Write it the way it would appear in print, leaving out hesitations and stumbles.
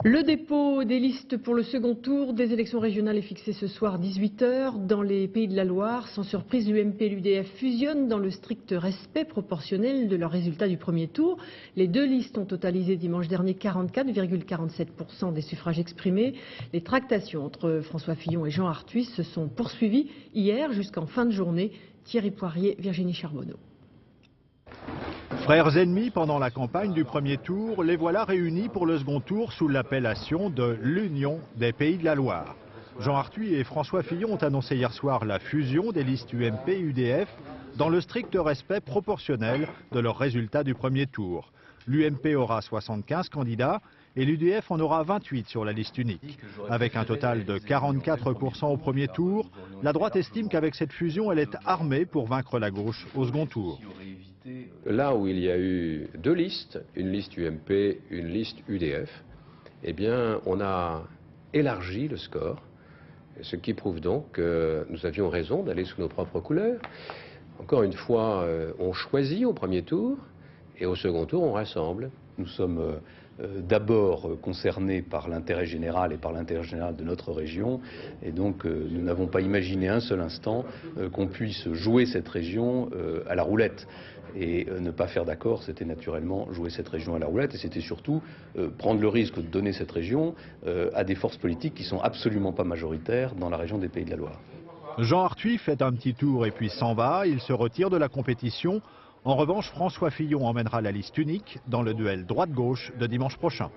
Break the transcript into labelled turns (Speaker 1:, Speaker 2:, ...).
Speaker 1: Le dépôt des listes pour le second tour des élections régionales est fixé ce soir 18 h dans les Pays de la Loire. Sans surprise, l'UMP et l'UDF fusionnent dans le strict respect proportionnel de leurs résultats du premier tour. Les deux listes ont totalisé dimanche dernier 44,47% des suffrages exprimés. Les tractations entre François Fillon et Jean Arthuis se sont poursuivies hier jusqu'en fin de journée. Thierry Poirier, Virginie Charbonneau.
Speaker 2: Frères ennemis pendant la campagne du premier tour, les voilà réunis pour le second tour sous l'appellation de l'Union des Pays de la Loire. Jean Arthuis et François Fillon ont annoncé hier soir la fusion des listes UMP et UDF dans le strict respect proportionnel de leurs résultats du premier tour. L'UMP aura 75 candidats et l'UDF en aura 28 sur la liste unique. Avec un total de 44% au premier tour, la droite estime qu'avec cette fusion, elle est armée pour vaincre la gauche au second tour.
Speaker 3: Là où il y a eu deux listes, une liste UMP, une liste UDF, eh bien, on a élargi le score, ce qui prouve donc que nous avions raison d'aller sous nos propres couleurs. Encore une fois, on choisit au premier tour et au second tour, on rassemble.
Speaker 4: Nous sommes d'abord concernés par l'intérêt général et par l'intérêt général de notre région. Et donc nous n'avons pas imaginé un seul instant qu'on puisse jouer cette région à la roulette. Et ne pas faire d'accord, c'était naturellement jouer cette région à la roulette. Et c'était surtout prendre le risque de donner cette région à des forces politiques qui ne sont absolument pas majoritaires dans la région des Pays de la Loire.
Speaker 2: Jean Arthuis fait un petit tour et puis s'en va. Il se retire de la compétition. En revanche, François Fillon emmènera la liste unique dans le duel droite-gauche de dimanche prochain.